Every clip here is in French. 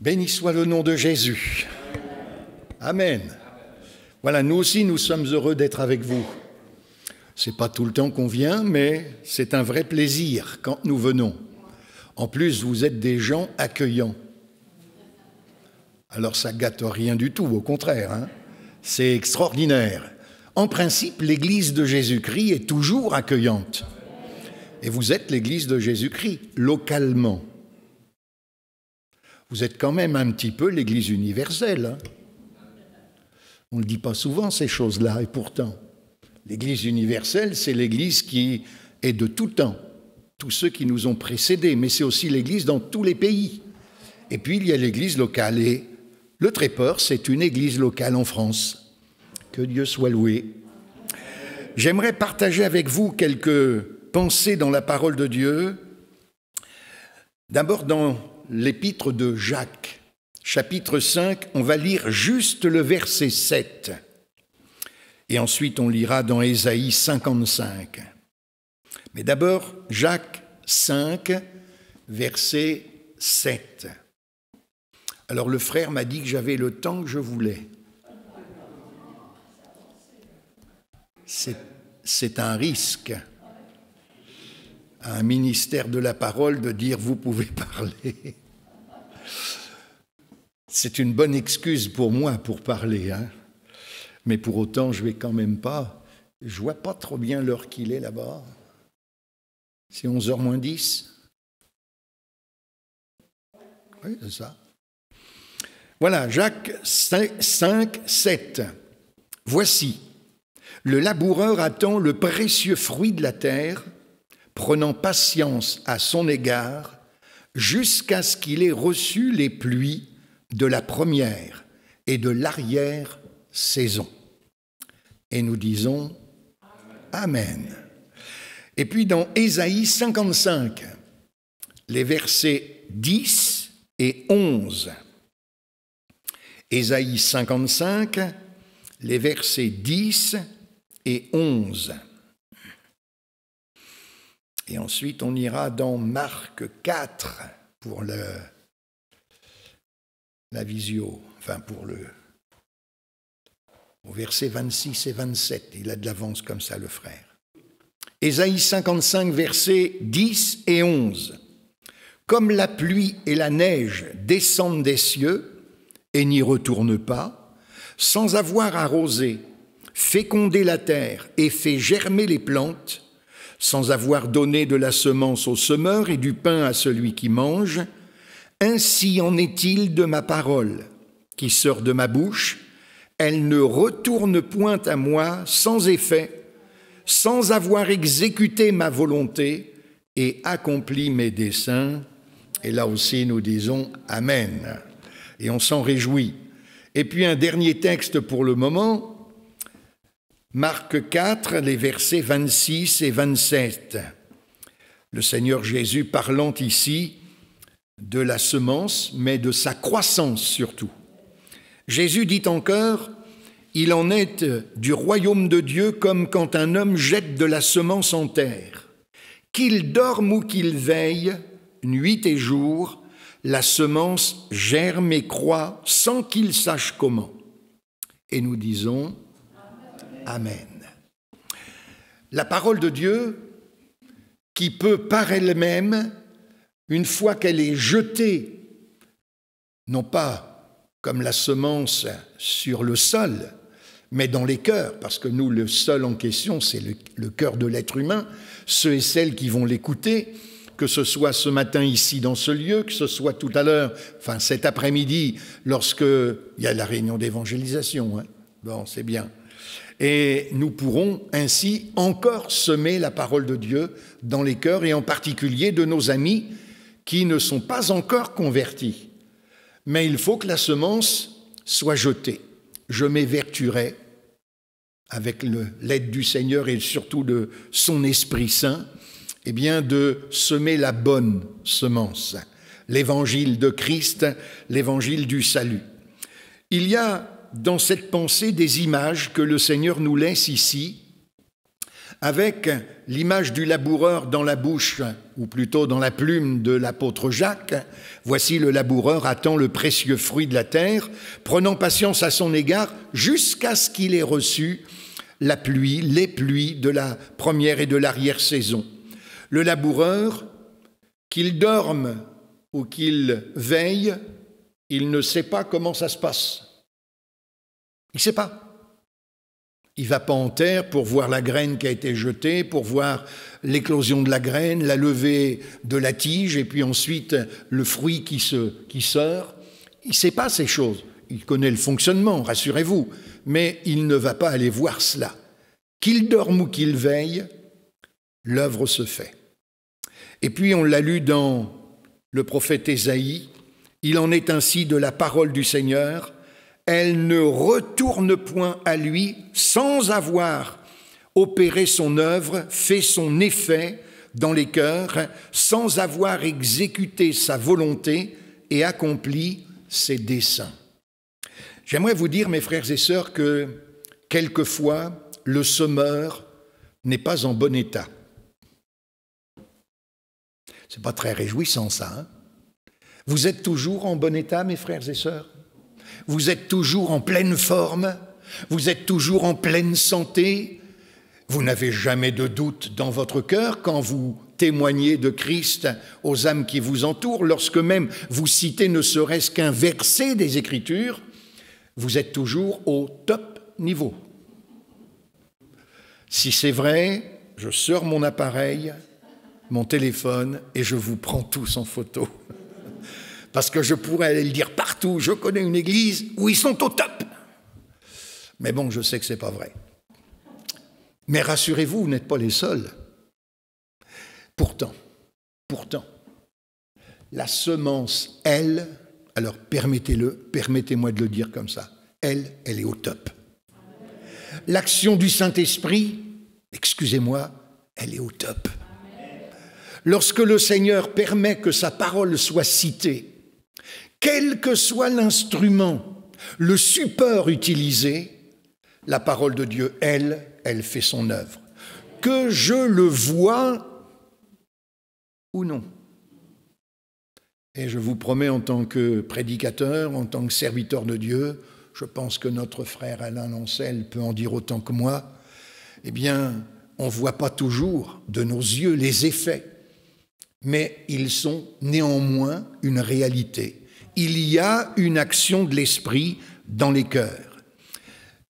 Béni soit le nom de Jésus. Amen. Voilà, nous aussi, nous sommes heureux d'être avec vous. Ce n'est pas tout le temps qu'on vient, mais c'est un vrai plaisir quand nous venons. En plus, vous êtes des gens accueillants. Alors ça gâte rien du tout, au contraire, hein. C'est extraordinaire. En principe, l'Église de Jésus-Christ est toujours accueillante. Et vous êtes l'Église de Jésus-Christ, localement. Vous êtes quand même un petit peu l'Église universelle, hein. On ne le dit pas souvent, ces choses-là, et pourtant, l'Église universelle, c'est l'Église qui est de tout temps, tous ceux qui nous ont précédés, mais c'est aussi l'Église dans tous les pays. Et puis, il y a l'Église locale, et le Tréport, c'est une Église locale en France. Que Dieu soit loué. J'aimerais partager avec vous quelques pensées dans la parole de Dieu. D'abord, dans l'épître de Jacques, chapitre 5, on va lire juste le verset 7. Et ensuite, on lira dans Ésaïe 55. Mais d'abord, Jacques 5, verset 7. Alors, le frère m'a dit que j'avais le temps que je voulais. C'est un risque à un ministère de la parole de dire « vous pouvez parler ». C'est une bonne excuse pour moi pour parler, hein. Mais pour autant, je ne vais quand même pas. Je ne vois pas trop bien l'heure qu'il est là-bas. C'est 11h moins 10. Oui, c'est ça. Voilà, Jacques 5, 7. Voici, le laboureur attend le précieux fruit de la terre, prenant patience à son égard, jusqu'à ce qu'il ait reçu les pluies de la première et de l'arrière-saison. Et nous disons Amen. Et puis dans Ésaïe 55, les versets 10 et 11. Ésaïe 55, les versets 10 et 11. Et ensuite, on ira dans Marc 4 pour la visio, enfin au verset 26 et 27. Il a de l'avance comme ça, le frère. Ésaïe 55, versets 10 et 11. Comme la pluie et la neige descendent des cieux et n'y retournent pas, sans avoir arrosé, fécondé la terre et fait germer les plantes, sans avoir donné de la semence au semeur et du pain à celui qui mange, ainsi en est-il de ma parole qui sort de ma bouche, elle ne retourne point à moi sans effet, sans avoir exécuté ma volonté et accompli mes desseins. Et là aussi nous disons Amen. Et on s'en réjouit. Et puis un dernier texte pour le moment, Marc 4, les versets 26 et 27. Le Seigneur Jésus parlant ici de la semence, mais de sa croissance surtout. Jésus dit encore, « Il en est du royaume de Dieu comme quand un homme jette de la semence en terre. Qu'il dorme ou qu'il veille, nuit et jour, la semence germe et croît sans qu'il sache comment. » Et nous disons Amen. La parole de Dieu, qui peut par elle-même, une fois qu'elle est jetée, non pas comme la semence sur le sol, mais dans les cœurs, parce que nous, le sol en question, c'est le cœur de l'être humain, ceux et celles qui vont l'écouter, que ce soit ce matin ici dans ce lieu, que ce soit tout à l'heure, enfin cet après-midi, lorsqu'il y a la réunion d'évangélisation, hein. Bon, c'est bien. Et nous pourrons ainsi encore semer la parole de Dieu dans les cœurs, et en particulier de nos amis qui ne sont pas encore convertis. Mais il faut que la semence soit jetée. Je m'évertuerai, avec l'aide du Seigneur et surtout de son Esprit Saint, eh bien de semer la bonne semence, l'évangile de Christ, l'évangile du salut. Il y a dans cette pensée des images que le Seigneur nous laisse ici, avec l'image du laboureur dans la bouche, ou plutôt dans la plume de l'apôtre Jacques. Voici le laboureur attend le précieux fruit de la terre, prenant patience à son égard jusqu'à ce qu'il ait reçu la pluie, les pluies de la première et de l'arrière-saison. Le laboureur, qu'il dorme ou qu'il veille, il ne sait pas comment ça se passe. Il ne sait pas. Il ne va pas en terre pour voir la graine qui a été jetée, pour voir l'éclosion de la graine, la levée de la tige, et puis ensuite le fruit qui sort. Il ne sait pas ces choses. Il connaît le fonctionnement, rassurez-vous, mais il ne va pas aller voir cela. Qu'il dorme ou qu'il veille, l'œuvre se fait. Et puis on l'a lu dans le prophète Ésaïe, il en est ainsi de la parole du Seigneur, elle ne retourne point à lui sans avoir opéré son œuvre, fait son effet dans les cœurs, sans avoir exécuté sa volonté et accompli ses desseins. J'aimerais vous dire, mes frères et sœurs, que quelquefois, le semeur n'est pas en bon état. C'est pas très réjouissant, ça, hein? Vous êtes toujours en bon état, mes frères et sœurs? Vous êtes toujours en pleine forme? Vous êtes toujours en pleine santé? Vous n'avez jamais de doute dans votre cœur quand vous témoignez de Christ aux âmes qui vous entourent, lorsque même vous citez ne serait-ce qu'un verset des Écritures, vous êtes toujours au top niveau. Si c'est vrai, je sors mon appareil, mon téléphone, et je vous prends tous en photo. Parce que je pourrais aller le dire partout. Je connais une église où ils sont au top. Mais bon, je sais que ce n'est pas vrai. Mais rassurez-vous, vous n'êtes pas les seuls. Pourtant, la semence, elle, alors permettez-moi de le dire comme ça, elle est au top. L'action du Saint-Esprit, excusez-moi, elle est au top. Lorsque le Seigneur permet que sa parole soit citée, quel que soit l'instrument, le support utilisé, la parole de Dieu, elle fait son œuvre. Que je le vois ou non. Et je vous promets, en tant que prédicateur, en tant que serviteur de Dieu, je pense que notre frère Alain Lancel peut en dire autant que moi, eh bien, on ne voit pas toujours de nos yeux les effets, mais ils sont néanmoins une réalité. Il y a une action de l'esprit dans les cœurs.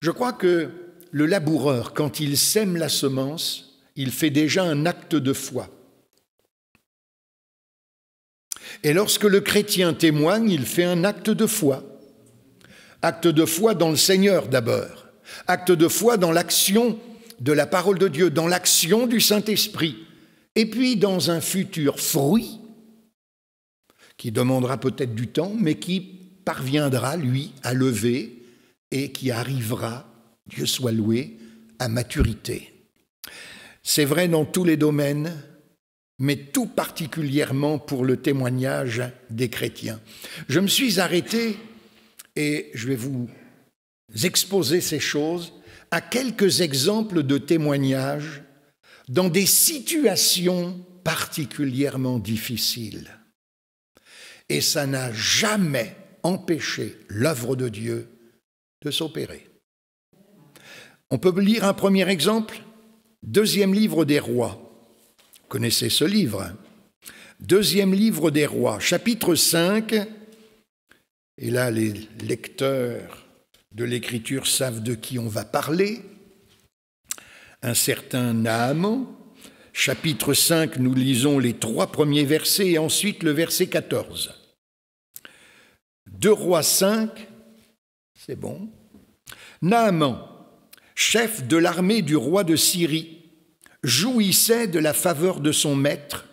Je crois que le laboureur, quand il sème la semence, il fait déjà un acte de foi. Et lorsque le chrétien témoigne, il fait un acte de foi. Acte de foi dans le Seigneur d'abord. Acte de foi dans l'action de la parole de Dieu, dans l'action du Saint-Esprit. Et puis dans un futur fruit, qui demandera peut-être du temps, mais qui parviendra, lui, à lever et qui arrivera, Dieu soit loué, à maturité. C'est vrai dans tous les domaines, mais tout particulièrement pour le témoignage des chrétiens. Je me suis arrêté, et je vais vous exposer ces choses, à quelques exemples de témoignages dans des situations particulièrement difficiles. Et ça n'a jamais empêché l'œuvre de Dieu de s'opérer. On peut lire un premier exemple, deuxième livre des rois. Vous connaissez ce livre, deuxième livre des rois, chapitre 5. Et là, les lecteurs de l'Écriture savent de qui on va parler. Un certain Naaman. Chapitre 5, nous lisons les 3 premiers versets et ensuite le verset 14. 2 Rois 5, c'est bon. Naaman, chef de l'armée du roi de Syrie, jouissait de la faveur de son maître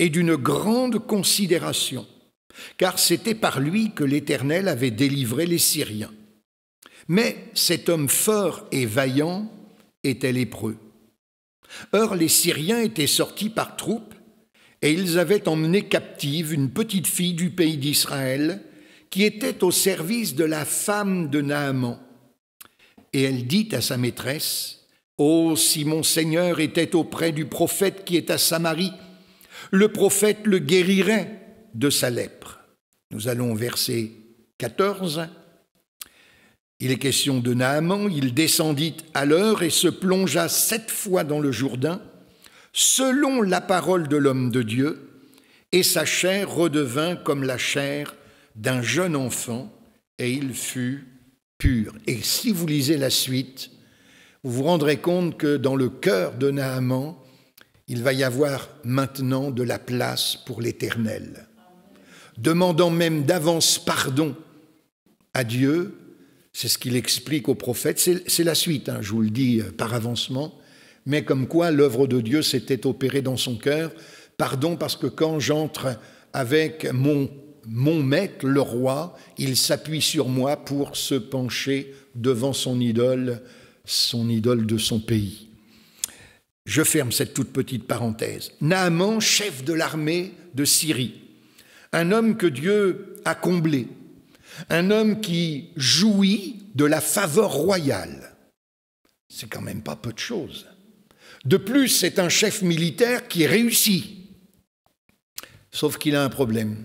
et d'une grande considération, car c'était par lui que l'Éternel avait délivré les Syriens. Mais cet homme fort et vaillant était lépreux. Or, les Syriens étaient sortis par troupes et ils avaient emmené captive une petite fille du pays d'Israël qui était au service de la femme de Naaman. Et elle dit à sa maîtresse, Oh, si mon Seigneur était auprès du prophète qui est à Samarie, le prophète le guérirait de sa lèpre. » Nous allons au verset 14. Il est question de Naaman. Il descendit à l'heure et se plongea 7 fois dans le Jourdain, selon la parole de l'homme de Dieu, et sa chair redevint comme la chair d'un jeune enfant, et il fut pur. Et si vous lisez la suite, vous vous rendrez compte que dans le cœur de Naaman, il va y avoir maintenant de la place pour l'Éternel. Demandant même d'avance pardon à Dieu, c'est ce qu'il explique au prophète, c'est la suite, je vous le dis par avancement, mais comme quoi l'œuvre de Dieu s'était opérée dans son cœur. Pardon, parce que quand j'entre avec mon maître, le roi, il s'appuie sur moi pour se pencher devant son idole de son pays. Je ferme cette toute petite parenthèse. Naaman, chef de l'armée de Syrie, un homme que Dieu a comblé, un homme qui jouit de la faveur royale. C'est quand même pas peu de choses. De plus, c'est un chef militaire qui réussit. Sauf qu'il a un problème.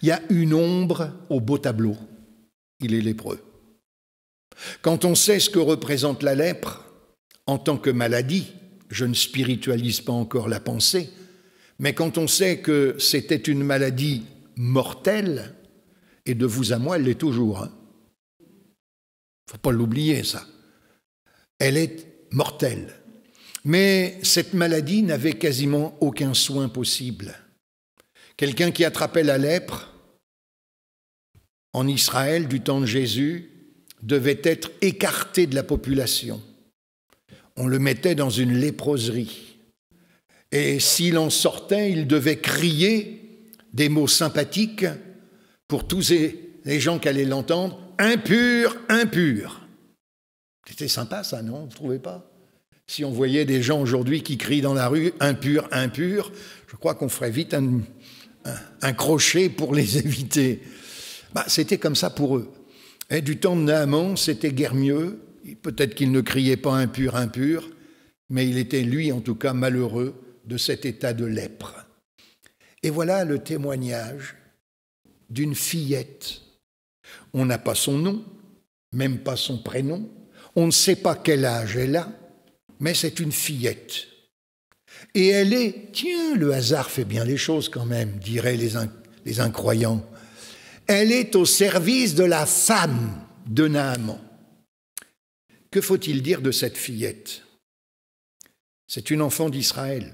Il y a une ombre au beau tableau. Il est lépreux. Quand on sait ce que représente la lèpre en tant que maladie, je ne spiritualise pas encore la pensée, mais quand on sait que c'était une maladie mortelle, et de vous à moi, elle l'est toujours. Il ne faut pas l'oublier, ça. Elle est mortelle. Mais cette maladie n'avait quasiment aucun soin possible. Quelqu'un qui attrapait la lèpre en Israël du temps de Jésus devait être écarté de la population. On le mettait dans une léproserie. Et s'il en sortait, il devait crier des mots sympathiques pour tous les gens qui allaient l'entendre. « Impur, impur ». C'était sympa ça, non? Vous ne trouvez pas? Si on voyait des gens aujourd'hui qui crient dans la rue « impur, impur », je crois qu'on ferait vite un crochet pour les éviter. C'était comme ça pour eux. Et du temps de Naaman, c'était guère mieux. Peut-être qu'il ne criait pas « impur, impur », mais il était, lui, en tout cas, malheureux de cet état de lèpre. Et voilà le témoignage d'une fillette. On n'a pas son nom, même pas son prénom. On ne sait pas quel âge elle a, mais c'est une fillette. Et elle est, tiens, le hasard fait bien les choses quand même, diraient les incroyants. Elle est au service de la femme de Naaman. Que faut-il dire de cette fillette? C'est une enfant d'Israël.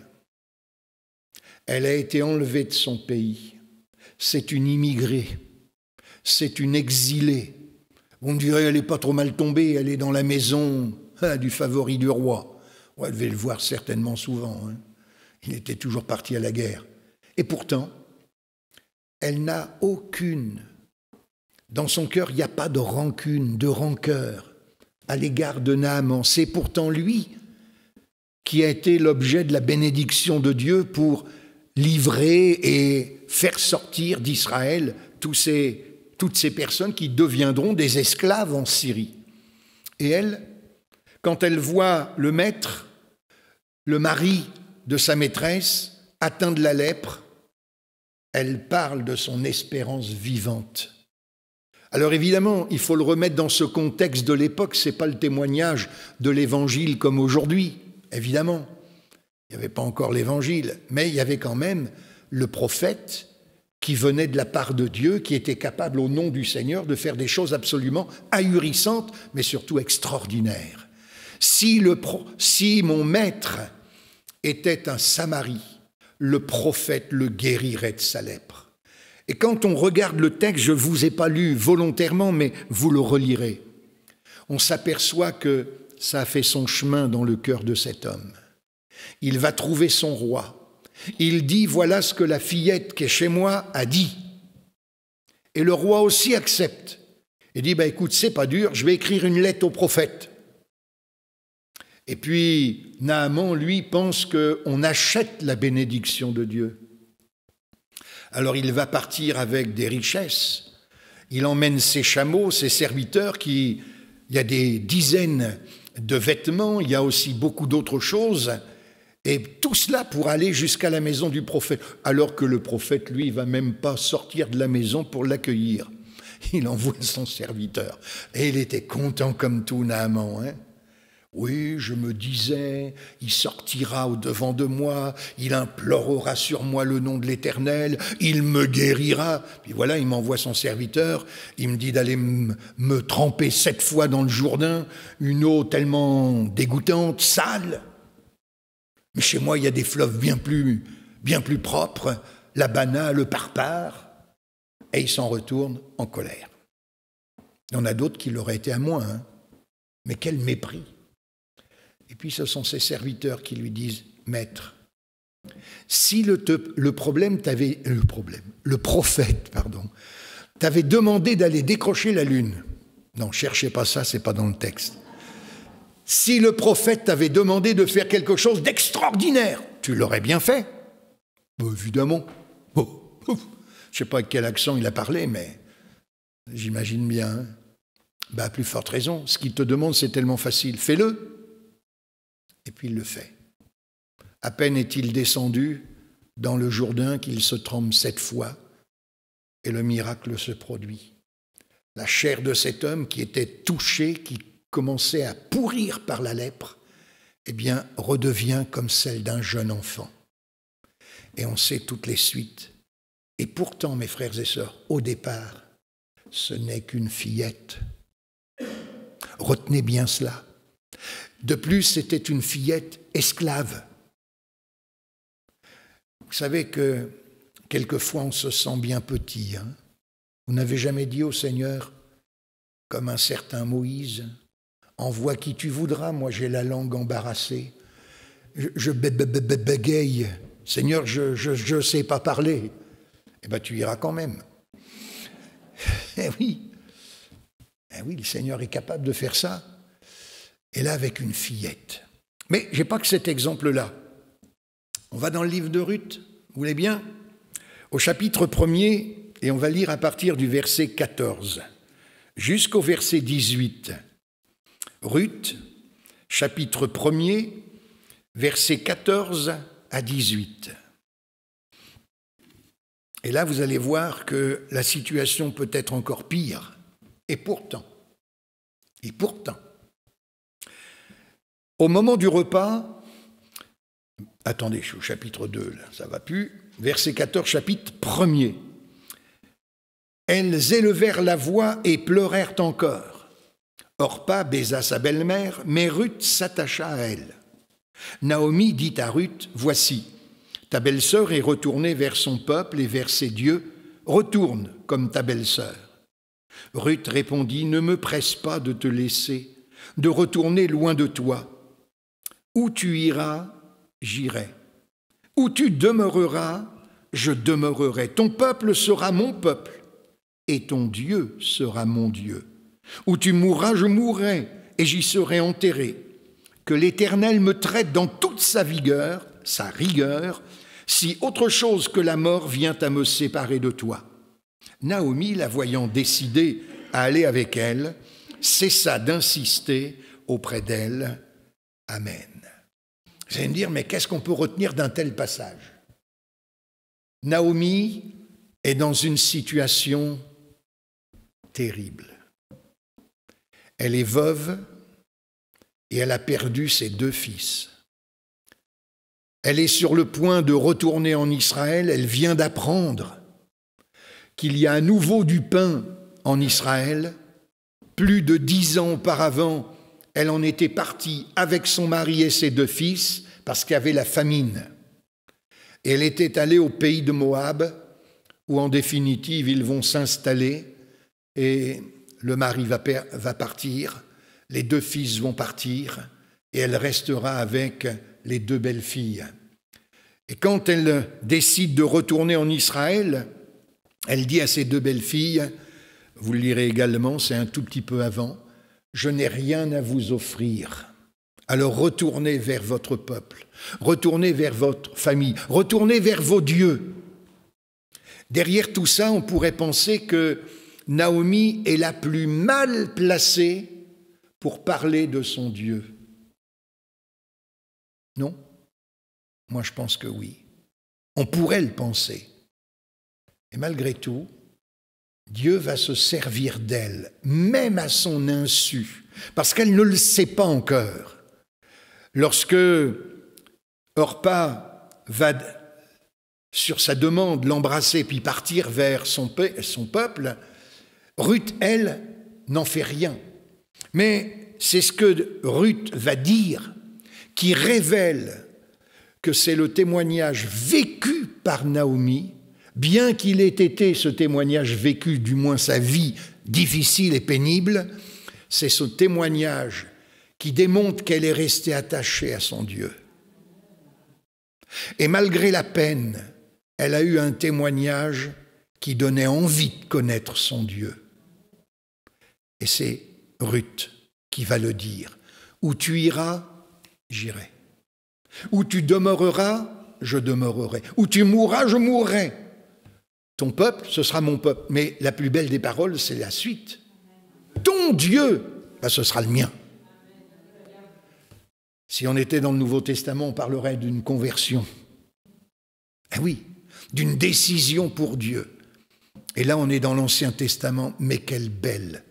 Elle a été enlevée de son pays. C'est une immigrée. C'est une exilée. On dirait elle n'est pas trop mal tombée, elle est dans la maison du favori du roi. Elle devait le voir certainement souvent. Il était toujours parti à la guerre. Et pourtant, elle n'a aucune. Dans son cœur, il n'y a pas de rancune, de rancœur à l'égard de Naaman. C'est pourtant lui qui a été l'objet de la bénédiction de Dieu pour livrer et faire sortir d'Israël toutes ces personnes qui deviendront des esclaves en Syrie. Et elle, quand elle voit le maître, le mari de sa maîtresse, atteint de la lèpre, elle parle de son espérance vivante. Alors évidemment, il faut le remettre dans ce contexte de l'époque, ce n'est pas le témoignage de l'Évangile comme aujourd'hui, évidemment. Il n'y avait pas encore l'Évangile, mais il y avait quand même le prophète qui venait de la part de Dieu, qui était capable au nom du Seigneur de faire des choses absolument ahurissantes, mais surtout extraordinaires. Si mon maître était un Samari, le prophète le guérirait de sa lèpre. Et quand on regarde le texte, je ne vous ai pas lu volontairement, mais vous le relirez, on s'aperçoit que ça a fait son chemin dans le cœur de cet homme. Il va trouver son roi. Il dit, voilà ce que la fillette qui est chez moi a dit. Et le roi aussi accepte. Il dit, écoute, c'est pas dur, je vais écrire une lettre au prophète. Et puis, Naaman, lui, pense qu'on achète la bénédiction de Dieu. Alors il va partir avec des richesses. Il emmène ses chameaux, ses serviteurs, il y a des dizaines de vêtements, il y a aussi beaucoup d'autres choses. Et tout cela pour aller jusqu'à la maison du prophète, alors que le prophète, lui, ne va même pas sortir de la maison pour l'accueillir. Il envoie son serviteur. Et il était content comme tout, Naaman. Hein? Oui, je me disais, il sortira au-devant de moi, il implorera sur moi le nom de l'Éternel, il me guérira. Puis voilà, il m'envoie son serviteur, il me dit d'aller me tremper 7 fois dans le Jourdain, une eau tellement dégoûtante, sale. Mais chez moi, il y a des fleuves bien plus propres, la Bana, le Parpar, et il s'en retourne en colère. Il y en a d'autres qui l'auraient été à moins, hein. Mais quel mépris! Et puis ce sont ses serviteurs qui lui disent, « Maître, si le prophète t'avait demandé d'aller décrocher la lune, non, cherchez pas ça, c'est pas dans le texte. Si le prophète t'avait demandé de faire quelque chose d'extraordinaire, tu l'aurais bien fait. » Évidemment. Je ne sais pas avec quel accent il a parlé, mais j'imagine bien. À plus forte raison, ce qu'il te demande, c'est tellement facile. Fais-le. Et puis il le fait. À peine est-il descendu dans le Jourdain qu'il se trempe 7 fois, et le miracle se produit. La chair de cet homme qui était touché, qui commençait à pourrir par la lèpre, eh bien, redevient comme celle d'un jeune enfant. Et on sait toutes les suites. Et pourtant, mes frères et sœurs, au départ, ce n'est qu'une fillette. Retenez bien cela. De plus, c'était une fillette esclave. Vous savez que quelquefois on se sent bien petit. Hein? Vous n'avez jamais dit au Seigneur, comme un certain Moïse, « Envoie qui tu voudras, moi j'ai la langue embarrassée. Je bégaye. Seigneur, je ne sais pas parler. » Eh bien, tu iras quand même. Eh oui, le Seigneur est capable de faire ça. Et là, avec une fillette. Mais je n'ai pas que cet exemple-là. On va dans le livre de Ruth, vous voulez bien? Au chapitre 1er, et on va lire à partir du verset 14 jusqu'au verset 18. Ruth, chapitre 1er, versets 14 à 18. Et là, vous allez voir que la situation peut être encore pire. Et pourtant, au moment du repas, attendez, je suis au chapitre 2, là, ça ne va plus, verset 14, chapitre 1er. Elles élevèrent la voix et pleurèrent encore. Orpa baisa sa belle-mère, mais Ruth s'attacha à elle. Naomi dit à Ruth, « Voici, ta belle-sœur est retournée vers son peuple et vers ses dieux. Retourne comme ta belle-sœur. » Ruth répondit, « Ne me presse pas de te laisser, de retourner loin de toi. Où tu iras, j'irai. Où tu demeureras, je demeurerai. Ton peuple sera mon peuple, et ton Dieu sera mon Dieu. Où tu mourras, je mourrai, et j'y serai enterré. Que l'Éternel me traite dans toute sa vigueur, sa rigueur, si autre chose que la mort vient à me séparer de toi. » Naomi, la voyant décidée à aller avec elle, cessa d'insister auprès d'elle. Amen. Vous allez me dire, mais qu'est-ce qu'on peut retenir d'un tel passage? Naomi est dans une situation terrible. Elle est veuve et elle a perdu ses 2 fils. Elle est sur le point de retourner en Israël. Elle vient d'apprendre qu'il y a à nouveau du pain en Israël. Plus de 10 ans auparavant, elle en était partie avec son mari et ses 2 fils parce qu'il y avait la famine. Et elle était allée au pays de Moab, où en définitive ils vont s'installer et le mari va partir, les 2 fils vont partir et elle restera avec les 2 belles-filles. Et quand elle décide de retourner en Israël, elle dit à ses 2 belles-filles, vous le lirez également, c'est un tout petit peu avant, « Je n'ai rien à vous offrir. Alors retournez vers votre peuple, retournez vers votre famille, retournez vers vos dieux. » Derrière tout ça, on pourrait penser que Naomi est la plus mal placée pour parler de son Dieu? Non? Moi, je pense que oui. On pourrait le penser. Et malgré tout, Dieu va se servir d'elle, même à son insu, parce qu'elle ne le sait pas encore. Lorsque Orpa va, sur sa demande, l'embrasser puis partir vers son peuple, Ruth, elle, n'en fait rien. Mais c'est ce que Ruth va dire qui révèle que c'est le témoignage vécu par Naomi, bien qu'il ait été ce témoignage vécu, du moins sa vie difficile et pénible, c'est ce témoignage qui démontre qu'elle est restée attachée à son Dieu. Et malgré la peine, elle a eu un témoignage qui donnait envie de connaître son Dieu. Et c'est Ruth qui va le dire. Où tu iras, j'irai. Où tu demeureras, je demeurerai. Où tu mourras, je mourrai. Ton peuple, ce sera mon peuple. Mais la plus belle des paroles, c'est la suite. Ton Dieu, ce sera le mien. Si on était dans le Nouveau Testament, on parlerait d'une conversion. Ah oui, d'une décision pour Dieu. Et là, on est dans l'Ancien Testament, mais quelle belle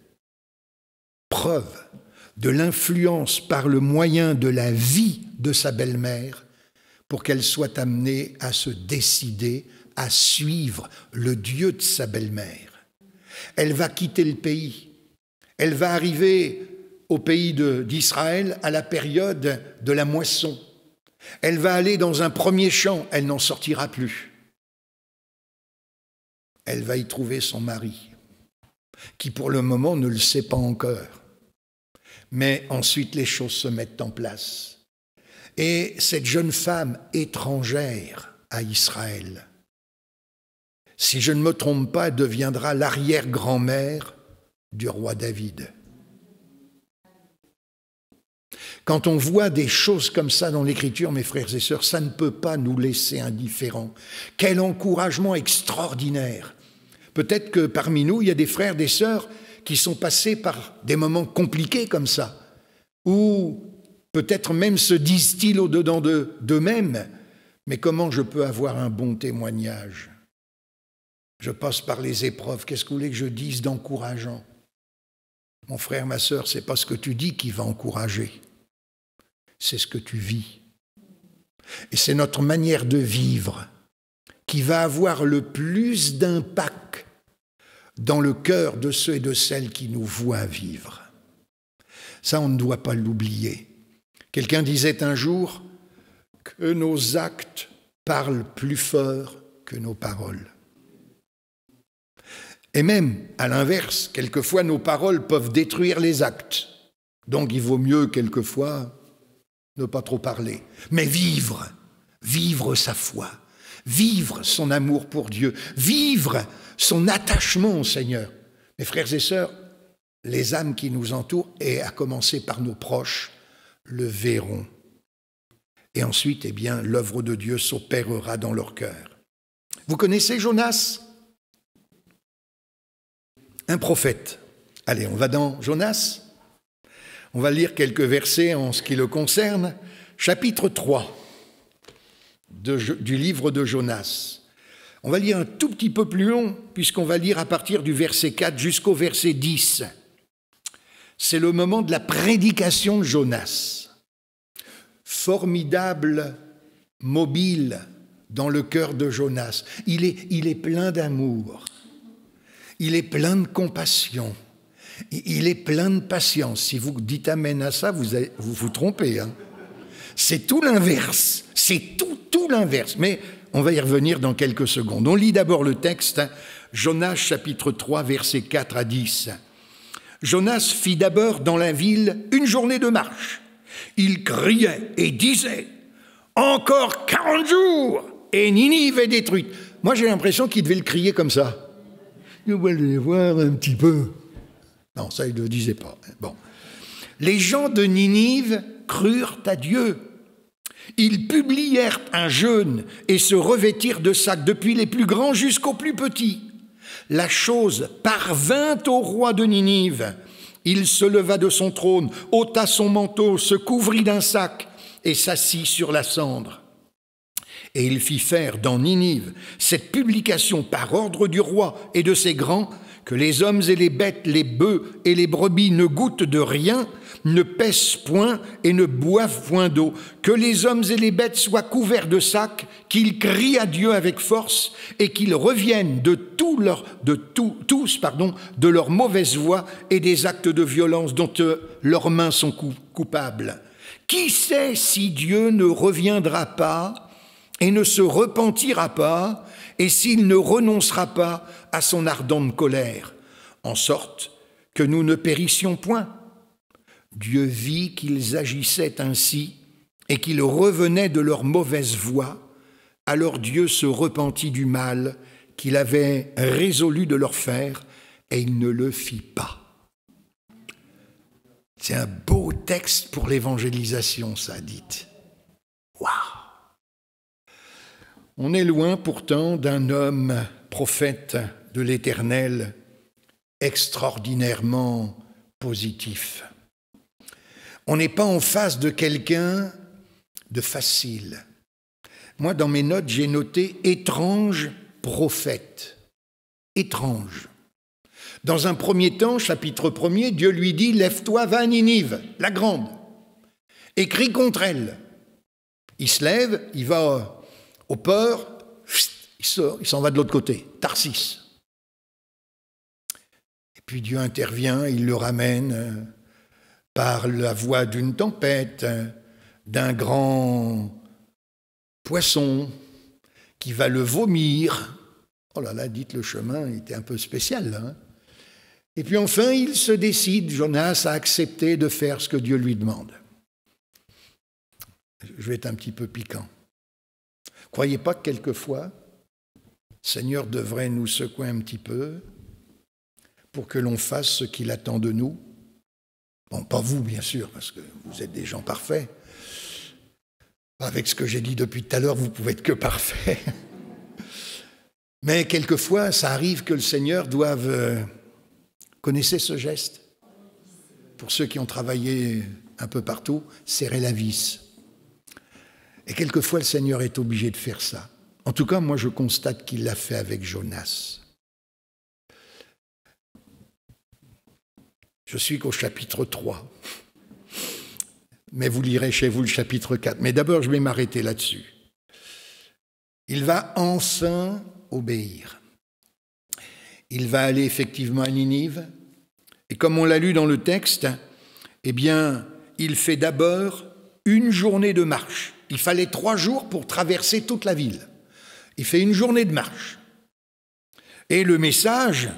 preuve de l'influence par le moyen de la vie de sa belle-mère pour qu'elle soit amenée à se décider à suivre le Dieu de sa belle-mère. Elle va quitter le pays. Elle va arriver au pays d'Israël à la période de la moisson. Elle va aller dans un premier champ, elle n'en sortira plus. Elle va y trouver son mari, qui pour le moment ne le sait pas encore. Mais ensuite les choses se mettent en place. Et cette jeune femme étrangère à Israël, si je ne me trompe pas, deviendra l'arrière-grand-mère du roi David. Quand on voit des choses comme ça dans l'Écriture, mes frères et sœurs, ça ne peut pas nous laisser indifférents. Quel encouragement extraordinaire! Peut-être que parmi nous, il y a des frères, des sœurs qui sont passés par des moments compliqués comme ça, ou peut-être même se disent-ils au-dedans d'eux-mêmes, mais comment je peux avoir un bon témoignage? Je passe par les épreuves, qu'est-ce que vous voulez que je dise d'encourageant? Mon frère, ma sœur, c'est pas ce que tu dis qui va encourager, c'est ce que tu vis. Et c'est notre manière de vivre qui va avoir le plus d'impact dans le cœur de ceux et de celles qui nous voient vivre. Ça, on ne doit pas l'oublier. Quelqu'un disait un jour que nos actes parlent plus fort que nos paroles. Et même, à l'inverse, quelquefois nos paroles peuvent détruire les actes. Donc il vaut mieux, quelquefois, ne pas trop parler. Mais vivre sa foi, vivre son amour pour Dieu, vivre son attachement au Seigneur. Mes frères et sœurs, les âmes qui nous entourent, et à commencer par nos proches, le verront. Et ensuite, eh bien, l'œuvre de Dieu s'opérera dans leur cœur. Vous connaissez Jonas ? Un prophète. Allez, on va dans Jonas. On va lire quelques versets en ce qui le concerne. Chapitre 3 du livre de Jonas. On va lire un tout petit peu plus long, puisqu'on va lire à partir du verset 4 jusqu'au verset 10. C'est le moment de la prédication de Jonas. Formidable mobile dans le cœur de Jonas. Il est plein d'amour. Il est plein de compassion. Il est plein de patience. Si vous dites amen à ça, vous vous trompez. Hein. C'est tout l'inverse. C'est tout l'inverse. Mais on va y revenir dans quelques secondes. On lit d'abord le texte, hein, Jonas chapitre 3, versets 4 à 10. Jonas fit d'abord dans la ville une journée de marche. Il criait et disait « Encore 40 jours et Ninive est détruite ». Moi, j'ai l'impression qu'il devait le crier comme ça. Nous allons voir un petit peu. Non, ça, il ne le disait pas. Bon. Les gens de Ninive crurent à Dieu. Ils publièrent un jeûne et se revêtirent de sacs, depuis les plus grands jusqu'aux plus petits. La chose parvint au roi de Ninive, Il se leva de son trône, ôta son manteau, se couvrit d'un sac et s'assit sur la cendre. Et il fit faire dans Ninive cette publication par ordre du roi et de ses grands, que les hommes et les bêtes, les bœufs et les brebis ne goûtent de rien, ne pèsent point et ne boivent point d'eau, que les hommes et les bêtes soient couverts de sacs, qu'ils crient à Dieu avec force et qu'ils reviennent de leur mauvaise voie et des actes de violence dont leurs mains sont coupables. Qui sait si Dieu ne reviendra pas et ne se repentira pas, et s'il ne renoncera pas à son ardente colère, en sorte que nous ne périssions point. Dieu vit qu'ils agissaient ainsi et qu'ils revenaient de leur mauvaise voie. Alors Dieu se repentit du mal qu'il avait résolu de leur faire, et il ne le fit pas. C'est un beau texte pour l'évangélisation, ça, dites. Waouh! On est loin pourtant d'un homme prophète de l'Éternel extraordinairement positif. On n'est pas en face de quelqu'un de facile. Moi, dans mes notes, j'ai noté « étrange prophète ». Étrange. Dans un premier temps, chapitre 1er, Dieu lui dit « Lève-toi, va à Ninive, la grande, et crie contre elle ». Il se lève, il va au port, il sort, il s'en va de l'autre côté, Tarsis. Et puis Dieu intervient, il le ramène par la voix d'une tempête, d'un grand poisson qui va le vomir. Oh là là, dites, le chemin était un peu spécial, là, hein. Et puis enfin, il se décide, Jonas, à accepter de faire ce que Dieu lui demande. Je vais être un petit peu piquant. Croyez pas que quelquefois, le Seigneur devrait nous secouer un petit peu pour que l'on fasse ce qu'il attend de nous? Bon, pas vous, bien sûr, parce que vous êtes des gens parfaits. Avec ce que j'ai dit depuis tout à l'heure, vous pouvez être que parfaits. Mais quelquefois, ça arrive que le Seigneur doive... Connaissez ce geste? Pour ceux qui ont travaillé un peu partout, serrer la vis. Et quelquefois, le Seigneur est obligé de faire ça. En tout cas, moi, je constate qu'il l'a fait avec Jonas. Je suis qu'au chapitre 3. Mais vous lirez chez vous le chapitre 4. Mais d'abord, je vais m'arrêter là-dessus. Il va enfin obéir. Il va aller effectivement à Ninive. Et comme on l'a lu dans le texte, eh bien, il fait d'abord une journée de marche. Il fallait 3 jours pour traverser toute la ville. Il fait une journée de marche. Et le message,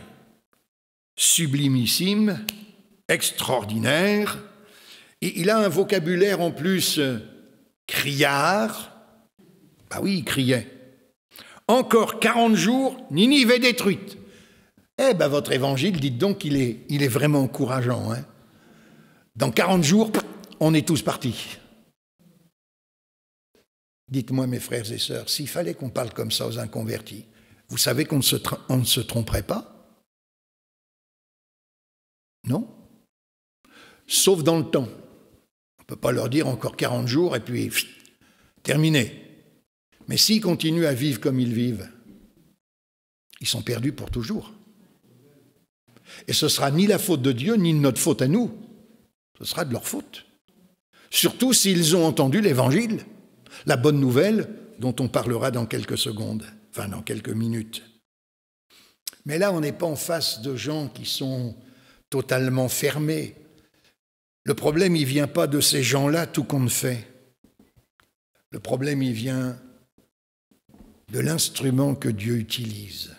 sublimissime, extraordinaire, et il a un vocabulaire en plus criard. Ah oui, il criait. Encore 40 jours, Ninive est détruite. Eh bien, votre évangile, dites donc, il est vraiment encourageant, hein. Dans 40 jours, on est tous partis. Dites-moi, mes frères et sœurs, s'il fallait qu'on parle comme ça aux inconvertis, vous savez qu'on ne se tromperait pas? Non? Sauf dans le temps. On ne peut pas leur dire encore 40 jours et puis terminé. Mais s'ils continuent à vivre comme ils vivent, ils sont perdus pour toujours. Et ce sera ni la faute de Dieu, ni notre faute à nous. Ce sera de leur faute. Surtout s'ils ont entendu l'Évangile, la bonne nouvelle dont on parlera dans quelques secondes, enfin dans quelques minutes. Mais là, on n'est pas en face de gens qui sont totalement fermés. Le problème, il ne vient pas de ces gens-là tout compte fait. Le problème, il vient de l'instrument que Dieu utilise,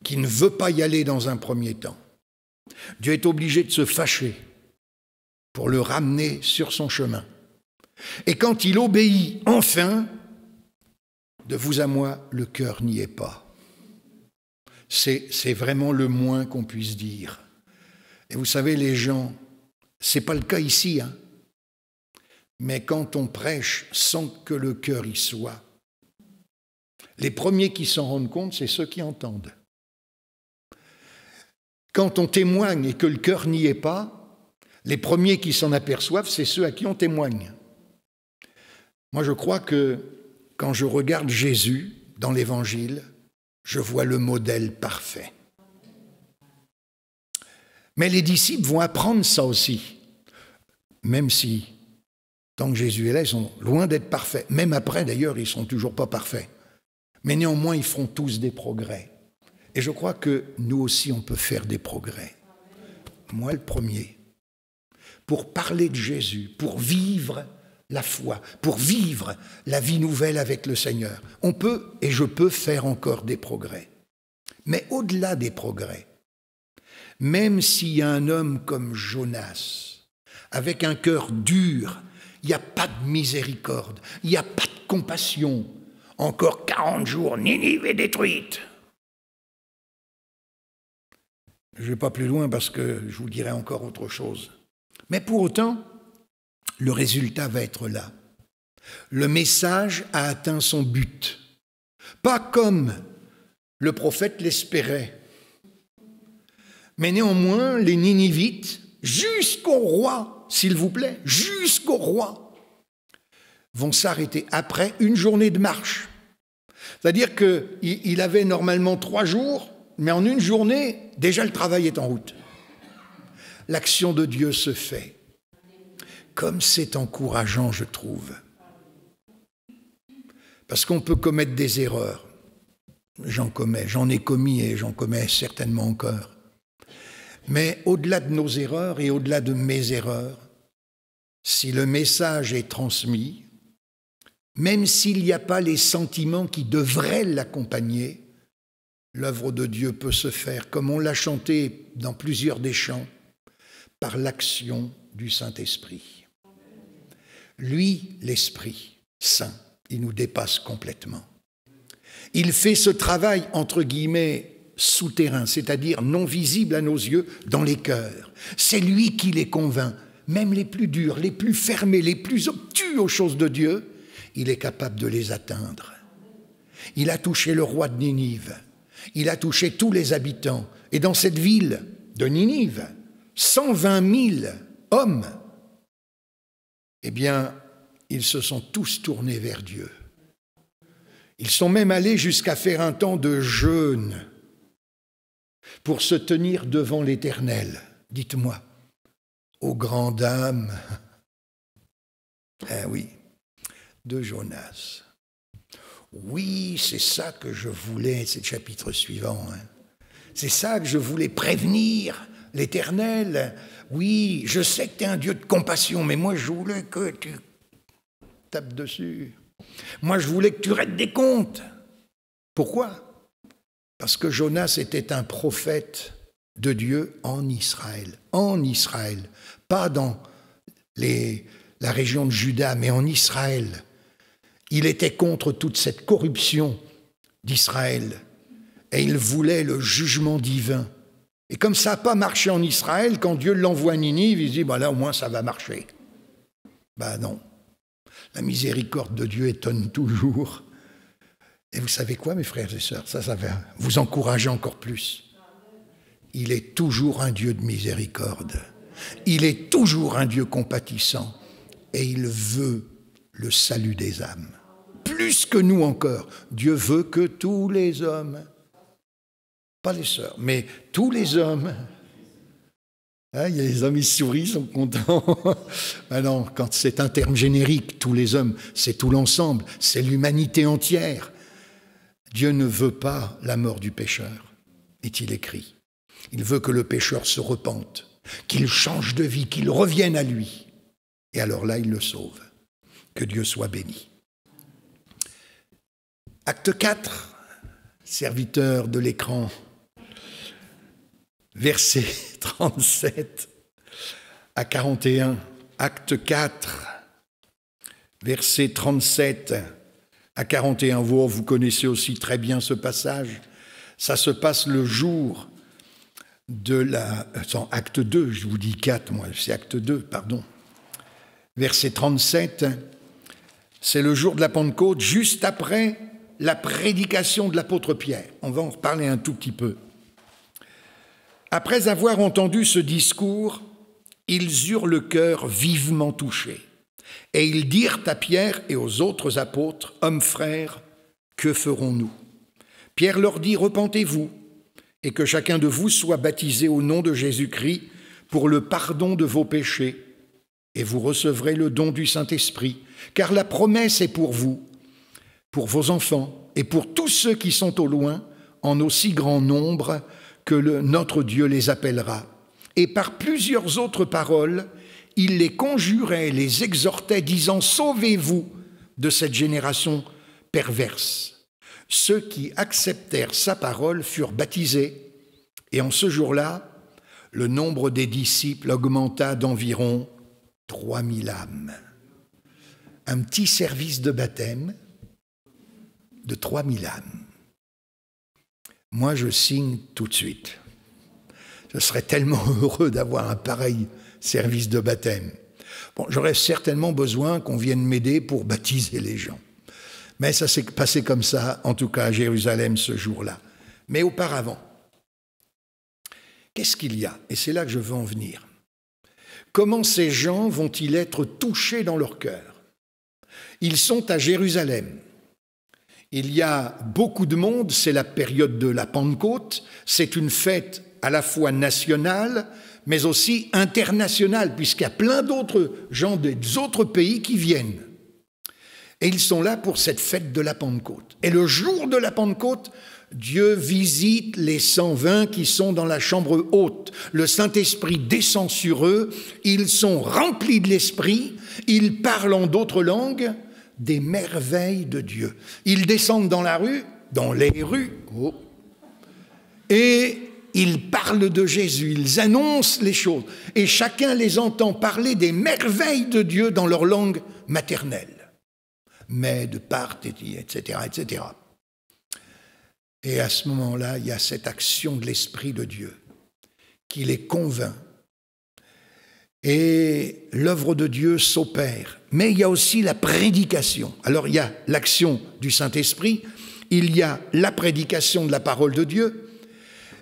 qui ne veut pas y aller dans un premier temps. Dieu est obligé de se fâcher pour le ramener sur son chemin. Et quand il obéit enfin, de vous à moi, le cœur n'y est pas. C'est vraiment le moins qu'on puisse dire. Et vous savez, les gens, ce n'est pas le cas ici, hein, mais quand on prêche sans que le cœur y soit, les premiers qui s'en rendent compte, c'est ceux qui entendent. Quand on témoigne et que le cœur n'y est pas, Les premiers qui s'en aperçoivent, c'est ceux à qui on témoigne. Moi, je crois que quand je regarde Jésus dans l'Évangile, je vois le modèle parfait. Mais les disciples vont apprendre ça aussi, même si, tant que Jésus est là, ils sont loin d'être parfaits. Même après, d'ailleurs, ils ne sont toujours pas parfaits. Mais néanmoins, ils feront tous des progrès. Et je crois que nous aussi, on peut faire des progrès. Moi, le premier. Pour parler de Jésus, pour vivre la foi, pour vivre la vie nouvelle avec le Seigneur. On peut, et je peux faire encore des progrès. Mais au-delà des progrès, même s'il y a un homme comme Jonas, avec un cœur dur, il n'y a pas de miséricorde, il n'y a pas de compassion. Encore 40 jours, Ninive est détruite. Je ne vais pas plus loin parce que je vous dirai encore autre chose. Mais pour autant, le résultat va être là. Le message a atteint son but. Pas comme le prophète l'espérait. Mais néanmoins, les Ninivites, jusqu'au roi, s'il vous plaît, jusqu'au roi, vont s'arrêter après une journée de marche. C'est-à-dire qu'il avait normalement 3 jours, mais en une journée, déjà le travail est en route. L'action de Dieu se fait. Comme c'est encourageant, je trouve. Parce qu'on peut commettre des erreurs. J'en ai commis et j'en commets certainement encore. Mais au-delà de nos erreurs et au-delà de mes erreurs, si le message est transmis, même s'il n'y a pas les sentiments qui devraient l'accompagner, l'œuvre de Dieu peut se faire, comme on l'a chanté dans plusieurs des chants, par l'action du Saint-Esprit. Lui, l'Esprit Saint, il nous dépasse complètement. Il fait ce travail, entre guillemets, souterrain, c'est-à-dire non visible à nos yeux, dans les cœurs. C'est lui qui les convainc, même les plus durs, les plus fermés, les plus obtus aux choses de Dieu, il est capable de les atteindre. Il a touché le roi de Ninive, il a touché tous les habitants. Et dans cette ville de Ninive, 120 000 hommes, eh bien, ils se sont tous tournés vers Dieu. Ils sont même allés jusqu'à faire un temps de jeûne pour se tenir devant l'Éternel. Dites-moi, aux grandes dames, oui, de Jonas. Oui, c'est ça que je voulais, c'est le chapitre suivant. C'est ça que je voulais prévenir l'Éternel. Oui, je sais que tu es un Dieu de compassion, mais moi je voulais que tu tapes dessus. Moi je voulais que tu règles des comptes. Pourquoi ? Parce que Jonas était un prophète de Dieu en Israël. En Israël, pas dans la région de Juda, mais en Israël. Il était contre toute cette corruption d'Israël et il voulait le jugement divin. Et comme ça n'a pas marché en Israël, quand Dieu l'envoie à Ninive, il se dit, là au moins ça va marcher. Non, la miséricorde de Dieu étonne toujours. Et vous savez quoi, mes frères et sœurs, ça va vous encourager encore plus. Il est toujours un Dieu de miséricorde. Il est toujours un Dieu compatissant. Et il veut le salut des âmes. Plus que nous encore. Dieu veut que tous les hommes, pas les sœurs, mais tous les hommes, il y a les hommes, ils sourient, ils sont contents. Non, quand c'est un terme générique, tous les hommes, c'est tout l'ensemble, c'est l'humanité entière. Dieu ne veut pas la mort du pécheur, est-il écrit. Il veut que le pécheur se repente, qu'il change de vie, qu'il revienne à lui. Et alors là, il le sauve. Que Dieu soit béni. Acte 4, serviteur de l'écran, versets 37 à 41. Acte 4, versets 37 à 41. Vous connaissez aussi très bien ce passage. Ça se passe le jour de acte 2, je vous dis 4, moi, c'est acte 2, pardon. Verset 37, c'est le jour de la Pentecôte, juste après la prédication de l'apôtre Pierre. On va en reparler un tout petit peu. Après avoir entendu ce discours, ils eurent le cœur vivement touché. Et ils dirent à Pierre et aux autres apôtres, « Hommes frères, que ferons-nous » Pierre leur dit, « Repentez-vous, et que chacun de vous soit baptisé au nom de Jésus-Christ pour le pardon de vos péchés, et vous recevrez le don du Saint-Esprit, car la promesse est pour vous, pour vos enfants, et pour tous ceux qui sont au loin, en aussi grand nombre que notre Dieu les appellera. » Et par plusieurs autres paroles, il les conjurait, les exhortait, disant « Sauvez-vous de cette génération perverse ». Ceux qui acceptèrent sa parole furent baptisés, et en ce jour-là, le nombre des disciples augmenta d'environ 3000 âmes. Un petit service de baptême de 3000 âmes. Moi, je signe tout de suite. Je serais tellement heureux d'avoir un pareil service de baptême. Bon, j'aurais certainement besoin qu'on vienne m'aider pour baptiser les gens. Mais ça s'est passé comme ça, en tout cas à Jérusalem ce jour-là. Mais auparavant, qu'est-ce qu'il y a? Et c'est là que je veux en venir. Comment ces gens vont-ils être touchés dans leur cœur? Ils sont à Jérusalem. Il y a beaucoup de monde, c'est la période de la Pentecôte, c'est une fête à la fois nationale, mais aussi internationale, puisqu'il y a plein d'autres gens des autres pays qui viennent. Et ils sont là pour cette fête de la Pentecôte. Et le jour de la Pentecôte, Dieu visite les 120 qui sont dans la chambre haute. Le Saint-Esprit descend sur eux, ils sont remplis de l'Esprit, ils parlent en d'autres langues des merveilles de Dieu. Ils descendent dans la rue, dans les rues, et ils parlent de Jésus, ils annoncent les choses. Et chacun les entend parler des merveilles de Dieu dans leur langue maternelle. Mède, Parthe, etc., etc. Et à ce moment-là, il y a cette action de l'Esprit de Dieu qui les convainc. Et l'œuvre de Dieu s'opère. Mais il y a aussi la prédication. Alors il y a l'action du Saint-Esprit, il y a la prédication de la parole de Dieu.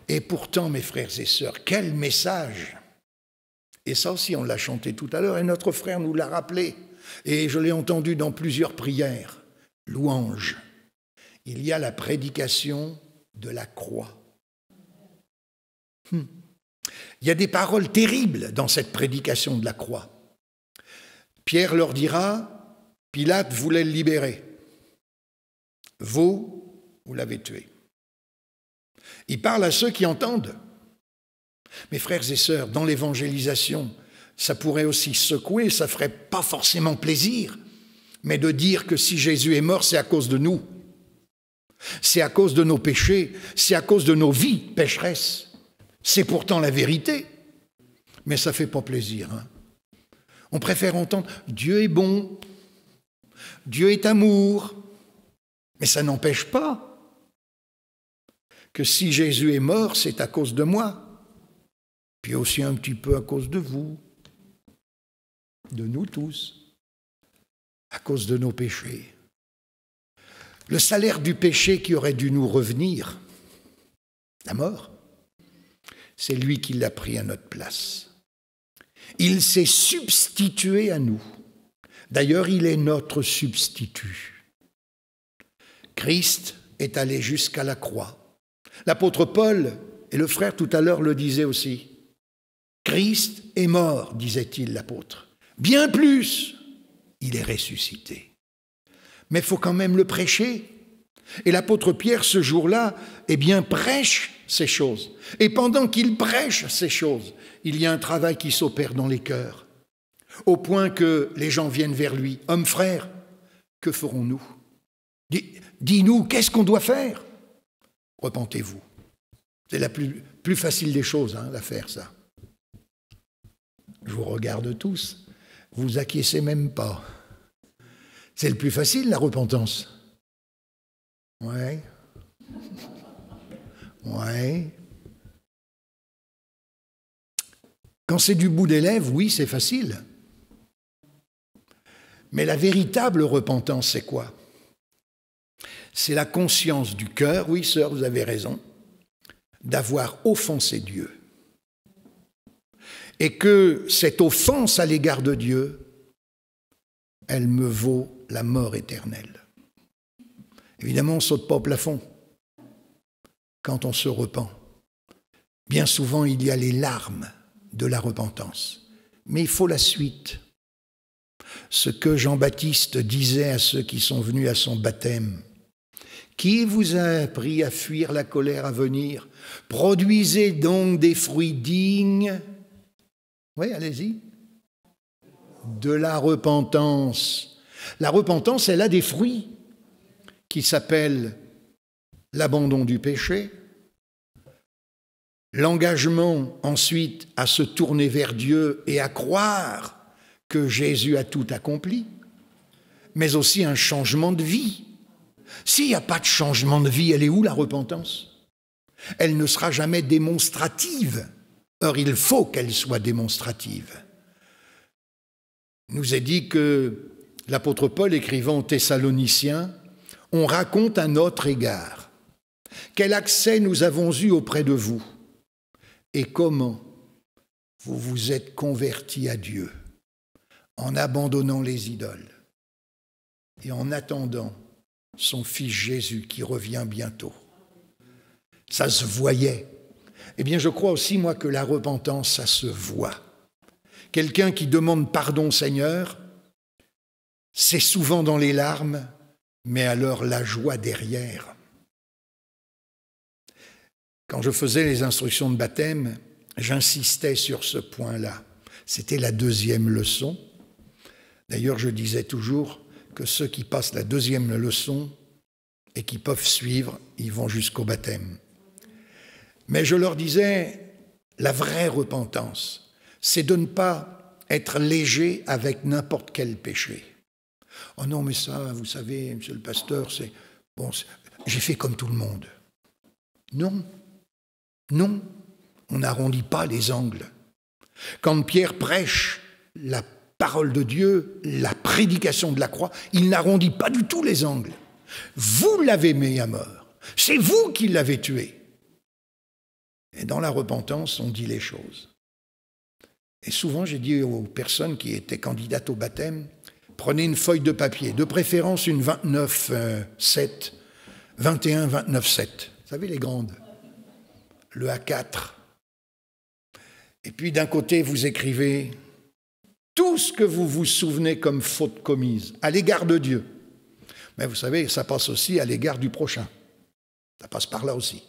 Et pourtant, mes frères et sœurs, quel message! Et ça aussi, on l'a chanté tout à l'heure, et notre frère nous l'a rappelé. Et je l'ai entendu dans plusieurs prières, louanges. Il y a la prédication de la croix. Il y a des paroles terribles dans cette prédication de la croix. Pierre leur dira, Pilate voulait le libérer. Vous l'avez tué. Il parle à ceux qui entendent. Mes frères et sœurs, dans l'évangélisation, ça pourrait aussi secouer, ça ne ferait pas forcément plaisir, mais de dire que si Jésus est mort, c'est à cause de nous. C'est à cause de nos péchés, c'est à cause de nos vies pécheresses. C'est pourtant la vérité, mais ça ne fait pas plaisir. On préfère entendre « Dieu est bon, Dieu est amour », mais ça n'empêche pas que si Jésus est mort, c'est à cause de moi, puis aussi un petit peu à cause de vous, de nous tous, à cause de nos péchés. Le salaire du péché qui aurait dû nous revenir, la mort, c'est lui qui l'a pris à notre place. Il s'est substitué à nous. D'ailleurs, il est notre substitut. Christ est allé jusqu'à la croix. L'apôtre Paul et le frère tout à l'heure le disaient aussi. Christ est mort, disait-il l'apôtre. Bien plus, il est ressuscité. Mais il faut quand même le prêcher. Et l'apôtre Pierre, ce jour-là, prêche ces choses. Et pendant qu'il prêche ces choses, il y a un travail qui s'opère dans les cœurs, au point que les gens viennent vers lui. « Hommes frères, que ferons-nous ? Dis-nous, qu'est-ce qu'on doit faire ? Repentez-vous. » C'est la plus facile des choses, à faire ça. Je vous regarde tous, vous acquiescez même pas. C'est le plus facile, la repentance. Ouais. Quand c'est du bout des lèvres, oui, c'est facile. Mais la véritable repentance, c'est quoi? C'est la conscience du cœur, oui, sœur, vous avez raison, d'avoir offensé Dieu. et que cette offense à l'égard de Dieu, elle me vaut la mort éternelle. Évidemment, on ne saute pas au plafond quand on se repent. Bien souvent, il y a les larmes de la repentance. Mais il faut la suite. Ce que Jean-Baptiste disait à ceux qui sont venus à son baptême. Qui vous a appris à fuir la colère à venir? Produisez donc des fruits dignes. Oui, allez-y. De la repentance. La repentance, elle a des fruits qui s'appellent l'abandon du péché, l'engagement ensuite à se tourner vers Dieu et à croire que Jésus a tout accompli, mais aussi un changement de vie. S'il n'y a pas de changement de vie, elle est où la repentance? Elle ne sera jamais démonstrative. Or, il faut qu'elle soit démonstrative. Il nous est dit que l'apôtre Paul, écrivant aux Thessaloniciens, on raconte à notre égard quel accès nous avons eu auprès de vous et comment vous vous êtes convertis à Dieu en abandonnant les idoles et en attendant son Fils Jésus qui revient bientôt. Ça se voyait. Eh bien, je crois aussi, moi, que la repentance, ça se voit. Quelqu'un qui demande pardon au Seigneur, c'est souvent dans les larmes, mais alors la joie derrière. Quand je faisais les instructions de baptême, j'insistais sur ce point-là. C'était la deuxième leçon. D'ailleurs, je disais toujours que ceux qui passent la deuxième leçon et qui peuvent suivre, ils vont jusqu'au baptême. Mais je leur disais, la vraie repentance, c'est de ne pas être léger avec n'importe quel péché. Oh non, mais ça, vous savez, monsieur le pasteur, c'est bon, j'ai fait comme tout le monde. Non, non, on n'arrondit pas les angles. Quand Pierre prêche la parole de Dieu, la prédication de la croix, il n'arrondit pas du tout les angles. Vous l'avez mis à mort, c'est vous qui l'avez tué. Et dans la repentance, on dit les choses. Et souvent, j'ai dit aux personnes qui étaient candidates au baptême, prenez une feuille de papier, de préférence une 29-7, 21-29-7. Vous savez, les grandes. Le A4. Et puis d'un côté, vous écrivez tout ce que vous vous souvenez comme faute commise à l'égard de Dieu. Mais vous savez, ça passe aussi à l'égard du prochain. Ça passe par là aussi.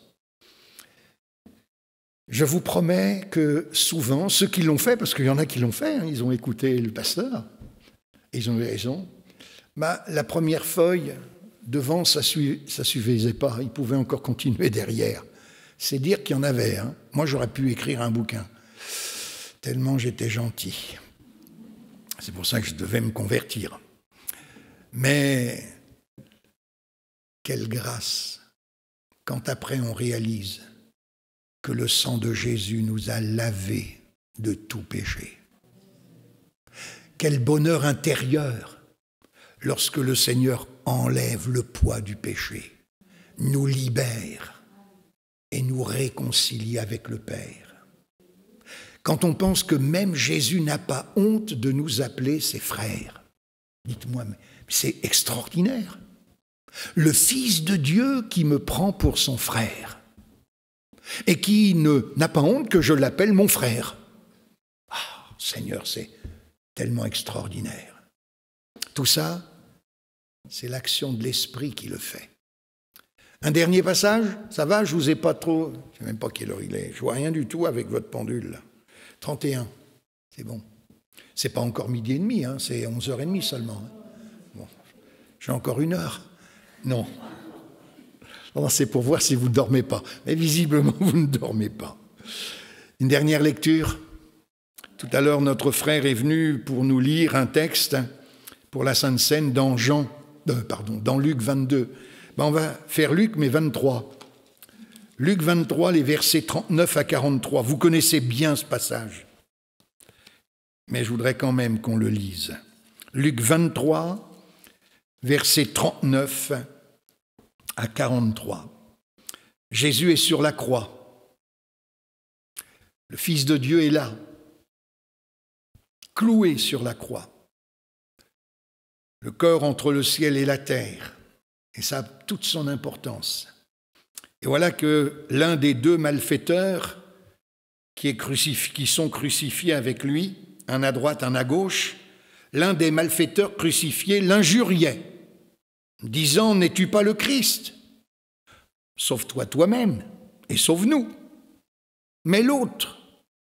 Je vous promets que souvent, ceux qui l'ont fait, parce qu'il y en a qui l'ont fait, hein, ils ont écouté le pasteur, et ils ont eu raison, la première feuille, devant, ça suffisait pas, ils pouvaient encore continuer derrière. C'est dire qu'il y en avait. Hein. Moi, j'aurais pu écrire un bouquin, tellement j'étais gentil. C'est pour ça que je devais me convertir. Mais quelle grâce, quand après on réalise que le sang de Jésus nous a lavés de tout péché. Quel bonheur intérieur lorsque le Seigneur enlève le poids du péché, nous libère et nous réconcilie avec le Père. Quand on pense que même Jésus n'a pas honte de nous appeler ses frères, dites-moi, mais c'est extraordinaire. Le Fils de Dieu qui me prend pour son frère et qui n'a pas honte que je l'appelle mon frère. Ah, Seigneur, c'est tellement extraordinaire. Tout ça, c'est l'action de l'Esprit qui le fait. Un dernier passage, ça va, je vous ai pas trop... Je ne sais même pas quelle heure il est, je vois rien du tout avec votre pendule. Là. 31, c'est bon. C'est pas encore midi et demi, hein, c'est 11h30 seulement. Hein. Bon, j'ai encore 1 heure. Non. Non, c'est pour voir si vous ne dormez pas. Mais visiblement, vous ne dormez pas. Une dernière lecture. Tout à l'heure, notre frère est venu pour nous lire un texte pour la Sainte Seine dans dans Luc 22. On va faire Luc, mais 23. Luc 23, les versets 39 à 43. Vous connaissez bien ce passage. Mais je voudrais quand même qu'on le lise. Luc 23, versets 39 à 43. Jésus est sur la croix. Le Fils de Dieu est là. cloué sur la croix. Le corps entre le ciel et la terre. Et ça a toute son importance. Et voilà que l'un des deux malfaiteurs qui sont crucifiés avec lui, un à droite, un à gauche, l'un des malfaiteurs crucifiés l'injuriait, disant « N'es-tu pas le Christ ? Sauve-toi toi-même et sauve-nous ». Mais l'autre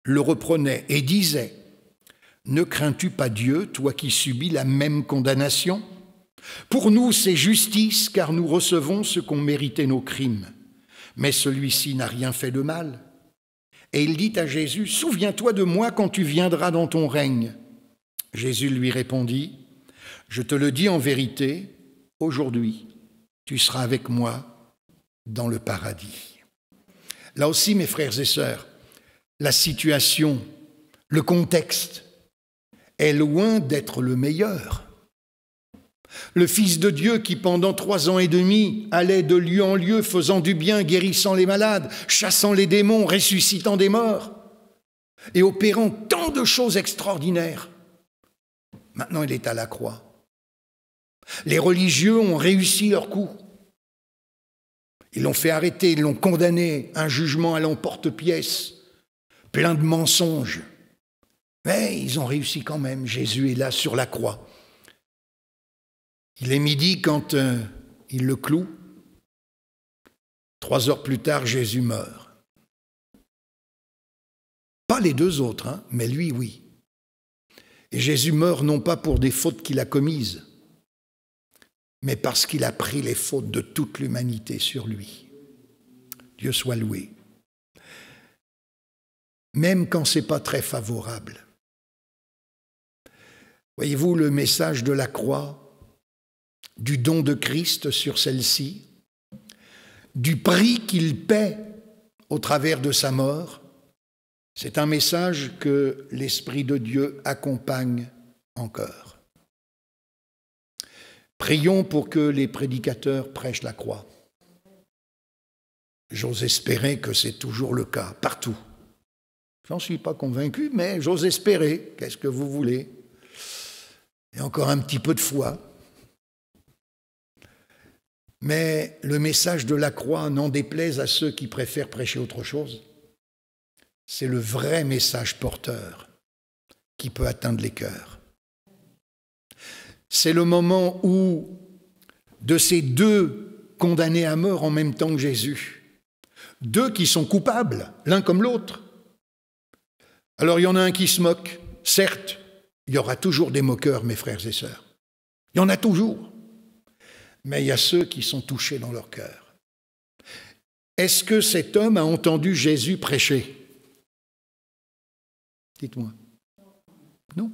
le reprenait et disait « Ne crains-tu pas Dieu, toi qui subis la même condamnation ? Pour nous, c'est justice, car nous recevons ce qu'ont mérité nos crimes. Mais celui-ci n'a rien fait de mal. » Et il dit à Jésus, « Souviens-toi de moi quand tu viendras dans ton règne. » Jésus lui répondit, « Je te le dis en vérité, aujourd'hui, tu seras avec moi dans le paradis. » Là aussi, mes frères et sœurs, la situation, le contexte est loin d'être le meilleur. Le Fils de Dieu qui, pendant 3 ans et demi, allait de lieu en lieu, faisant du bien, guérissant les malades, chassant les démons, ressuscitant des morts et opérant tant de choses extraordinaires. Maintenant, il est à la croix. Les religieux ont réussi leur coup. Ils l'ont fait arrêter, ils l'ont condamné, un jugement à l'emporte-pièce, plein de mensonges. Mais ils ont réussi quand même. Jésus est là sur la croix. Il est midi quand il le cloue. 3 heures plus tard, Jésus meurt. Pas les 2 autres, hein, mais lui, oui. Et Jésus meurt non pas pour des fautes qu'il a commises, mais parce qu'il a pris les fautes de toute l'humanité sur lui. Dieu soit loué. Même quand ce n'est pas très favorable. Voyez-vous le message de la croix, du don de Christ sur celle-ci, du prix qu'il paie au travers de sa mort, c'est un message que l'Esprit de Dieu accompagne encore. Prions pour que les prédicateurs prêchent la croix. J'ose espérer que c'est toujours le cas, partout. J'en suis pas convaincu, mais j'ose espérer. Qu'est-ce que vous voulez ? Et encore un petit peu de foi. Mais le message de la croix, n'en déplaise à ceux qui préfèrent prêcher autre chose, c'est le vrai message porteur qui peut atteindre les cœurs. C'est le moment où, de ces 2 condamnés à mort en même temps que Jésus, 2 qui sont coupables, l'un comme l'autre. Alors il y en a un qui se moque, certes, il y aura toujours des moqueurs, mes frères et sœurs. Il y en a toujours. Mais il y a ceux qui sont touchés dans leur cœur. Est-ce que cet homme a entendu Jésus prêcher ? Dites-moi. Non.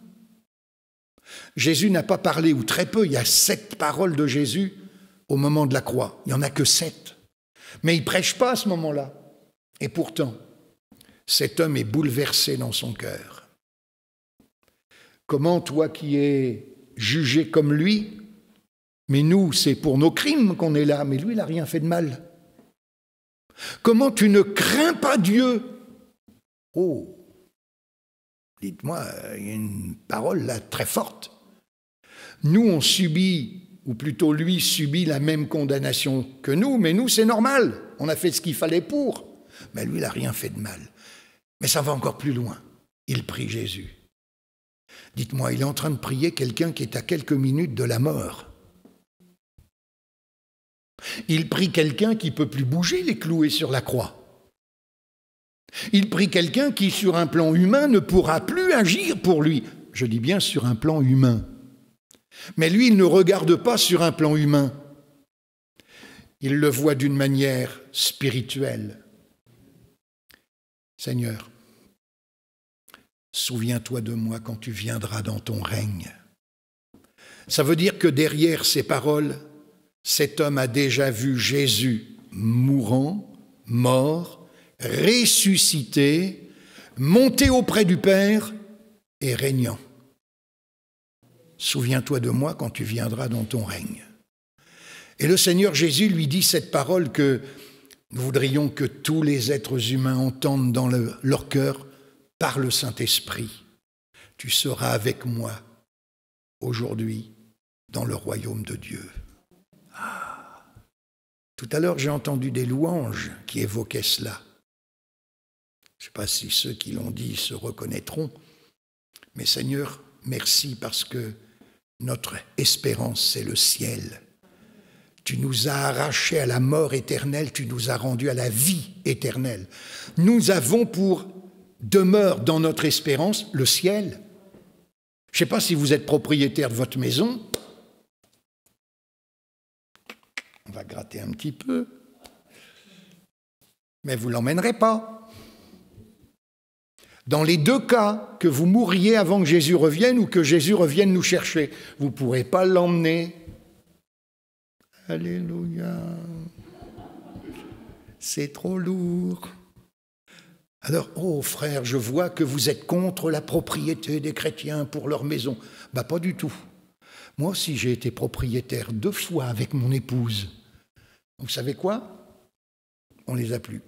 Jésus n'a pas parlé, ou très peu. Il y a 7 paroles de Jésus au moment de la croix. Il n'y en a que 7. Mais il ne prêche pas à ce moment-là. Et pourtant, cet homme est bouleversé dans son cœur. Comment, toi qui es jugé comme lui, mais nous, c'est pour nos crimes qu'on est là, mais lui, il n'a rien fait de mal. Comment tu ne crains pas Dieu ? Oh, dites-moi, il y a une parole là très forte. Nous, on subit, ou plutôt lui subit la même condamnation que nous, mais nous, c'est normal. On a fait ce qu'il fallait pour. Mais lui, il n'a rien fait de mal. Mais ça va encore plus loin. Il prie Jésus. Dites-moi, il est en train de prier quelqu'un qui est à quelques minutes de la mort. Il prie quelqu'un qui ne peut plus bouger, il est cloué sur la croix. Il prie quelqu'un qui, sur un plan humain, ne pourra plus agir pour lui. Je dis bien sur un plan humain. Mais lui, il ne regarde pas sur un plan humain. Il le voit d'une manière spirituelle. Seigneur, souviens-toi de moi quand tu viendras dans ton règne. Ça veut dire que derrière ces paroles, cet homme a déjà vu Jésus mourant, mort, ressuscité, monté auprès du Père et régnant. Souviens-toi de moi quand tu viendras dans ton règne. Et le Seigneur Jésus lui dit cette parole que nous voudrions que tous les êtres humains entendent dans leur cœur par le Saint-Esprit. tu seras avec moi aujourd'hui dans le royaume de Dieu. Ah. Tout à l'heure, j'ai entendu des louanges qui évoquaient cela. Je ne sais pas si ceux qui l'ont dit se reconnaîtront, mais Seigneur, merci parce que notre espérance, c'est le ciel. Tu nous as arrachés à la mort éternelle, tu nous as rendus à la vie éternelle. Nous avons pour demeure dans notre espérance le ciel. Je ne sais pas si vous êtes propriétaire de votre maison. On va gratter un petit peu. Mais vous ne l'emmènerez pas. Dans les deux cas, que vous mouriez avant que Jésus revienne ou que Jésus revienne nous chercher, vous ne pourrez pas l'emmener. Alléluia. C'est trop lourd. Alors, oh frère, je vois que vous êtes contre la propriété des chrétiens pour leur maison. Ben, pas du tout. Moi aussi, j'ai été propriétaire 2 fois avec mon épouse. Vous savez quoi? On ne les a plus.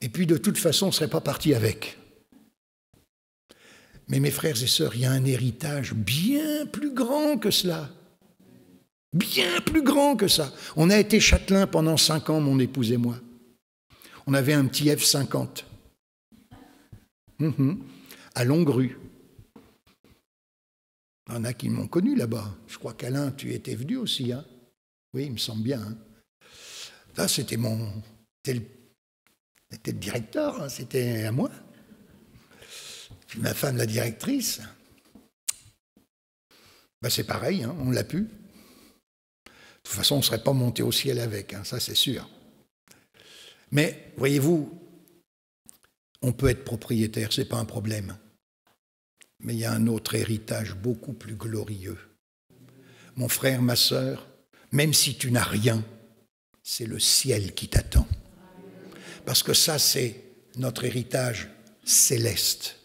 Et puis, de toute façon, on ne serait pas parti avec. Mais mes frères et sœurs, il y a un héritage bien plus grand que cela. Bien plus grand que ça. On a été châtelain pendant 5 ans, mon épouse et moi. On avait un petit F50. À Longrue. Il y en a qui m'ont connu là-bas. Je crois qu'Alain, tu étais venu aussi. Hein? Oui, il me semble bien. Hein? Là, c'était le directeur, hein? C'était à moi. Puis ma femme, la directrice. Ben, c'est pareil, hein? On l'a pu. De toute façon, on ne serait pas monté au ciel avec, hein, ça c'est sûr. Mais, voyez-vous, on peut être propriétaire, ce n'est pas un problème. Mais il y a un autre héritage beaucoup plus glorieux. Mon frère, ma sœur, même si tu n'as rien, c'est le ciel qui t'attend. Parce que ça, c'est notre héritage céleste.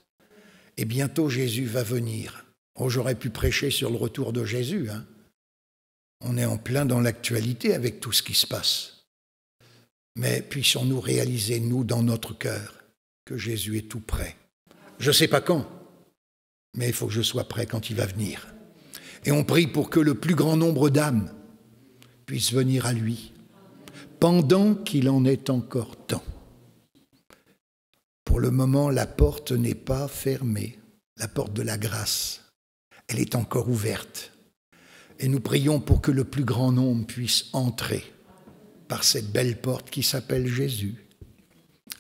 Et bientôt, Jésus va venir. Oh, j'aurais pu prêcher sur le retour de Jésus, hein. On est en plein dans l'actualité avec tout ce qui se passe. Mais puissions-nous réaliser, nous, dans notre cœur, que Jésus est tout près. Je ne sais pas quand, mais il faut que je sois prêt quand il va venir. Et on prie pour que le plus grand nombre d'âmes puissent venir à lui, pendant qu'il en est encore temps. Pour le moment, la porte n'est pas fermée, la porte de la grâce. Elle est encore ouverte. Et nous prions pour que le plus grand nombre puisse entrer par cette belle porte qui s'appelle Jésus,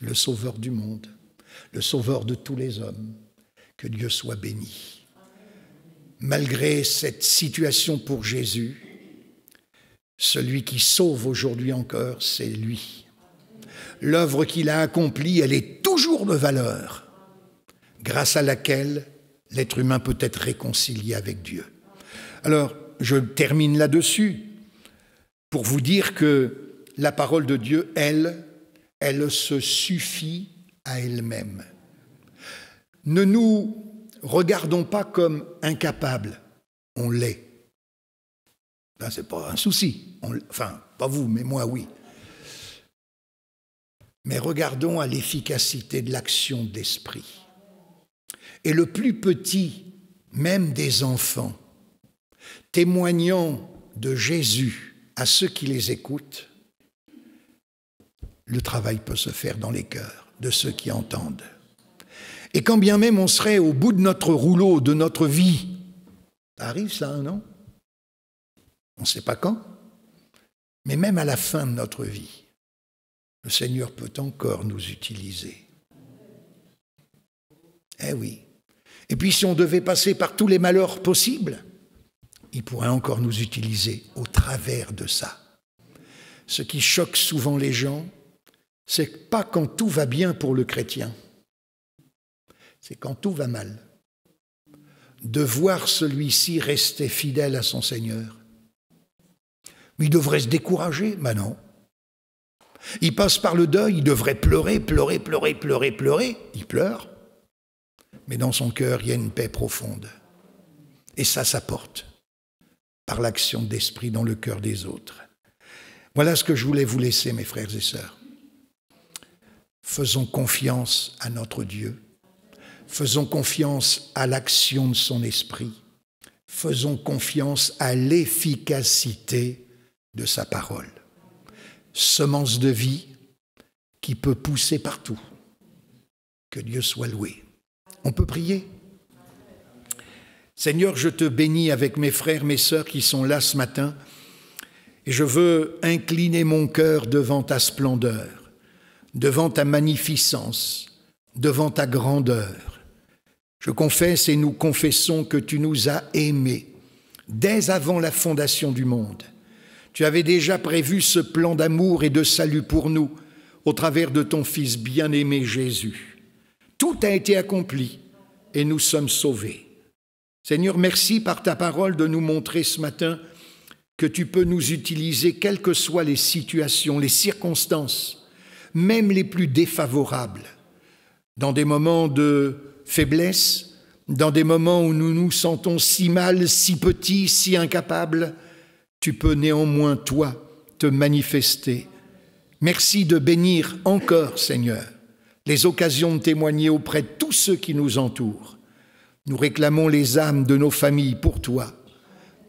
le Sauveur du monde, le Sauveur de tous les hommes. Que Dieu soit béni. Malgré cette situation pour Jésus, celui qui sauve aujourd'hui encore, c'est lui. L'œuvre qu'il a accomplie, elle est toujours de valeur, grâce à laquelle l'être humain peut être réconcilié avec Dieu. Alors, je termine là-dessus pour vous dire que la parole de Dieu, elle se suffit à elle-même. Ne nous regardons pas comme incapables, on l'est. Ben, ce n'est pas un souci, enfin, pas vous, mais moi, oui. Mais regardons à l'efficacité de l'action de l'Esprit. Et le plus petit, même des enfants, témoignant de Jésus à ceux qui les écoutent, le travail peut se faire dans les cœurs de ceux qui entendent. Et quand bien même on serait au bout de notre rouleau, de notre vie, ça arrive ça, non? On ne sait pas quand, mais même à la fin de notre vie, le Seigneur peut encore nous utiliser. Eh oui. Et puis si on devait passer par tous les malheurs possibles, il pourrait encore nous utiliser au travers de ça. Ce qui choque souvent les gens, c'est pas quand tout va bien pour le chrétien, c'est quand tout va mal. De voir celui-ci rester fidèle à son Seigneur. Mais il devrait se décourager, ben non. Il passe par le deuil, il devrait pleurer. Il pleure, mais dans son cœur, il y a une paix profonde. Et ça s'apporte par l'action d'esprit dans le cœur des autres. Voilà ce que je voulais vous laisser, mes frères et sœurs. Faisons confiance à notre Dieu. Faisons confiance à l'action de son esprit. Faisons confiance à l'efficacité de sa parole. Semence de vie qui peut pousser partout. Que Dieu soit loué. On peut prier. Seigneur, je te bénis avec mes frères, mes sœurs qui sont là ce matin, et je veux incliner mon cœur devant ta splendeur, devant ta magnificence, devant ta grandeur. Je confesse et nous confessons que tu nous as aimés dès avant la fondation du monde. Tu avais déjà prévu ce plan d'amour et de salut pour nous au travers de ton Fils bien-aimé Jésus. Tout a été accompli et nous sommes sauvés. Seigneur, merci par ta parole de nous montrer ce matin que tu peux nous utiliser quelles que soient les situations, les circonstances, même les plus défavorables, dans des moments de faiblesse, dans des moments où nous nous sentons si mal, si petits, si incapables, tu peux néanmoins, toi, te manifester. Merci de bénir encore, Seigneur, les occasions de témoigner auprès de tous ceux qui nous entourent. Nous réclamons les âmes de nos familles pour toi.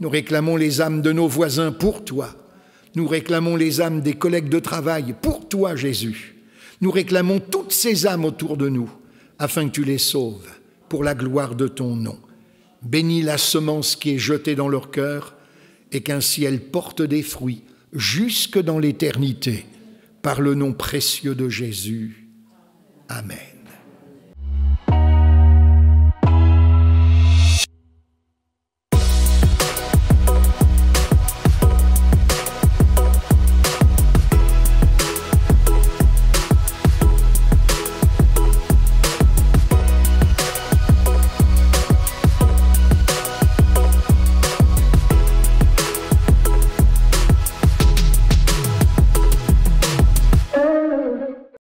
Nous réclamons les âmes de nos voisins pour toi. Nous réclamons les âmes des collègues de travail pour toi, Jésus. Nous réclamons toutes ces âmes autour de nous, afin que tu les sauves pour la gloire de ton nom. Bénis la semence qui est jetée dans leur cœur et qu'ainsi elle porte des fruits jusque dans l'éternité, par le nom précieux de Jésus. Amen.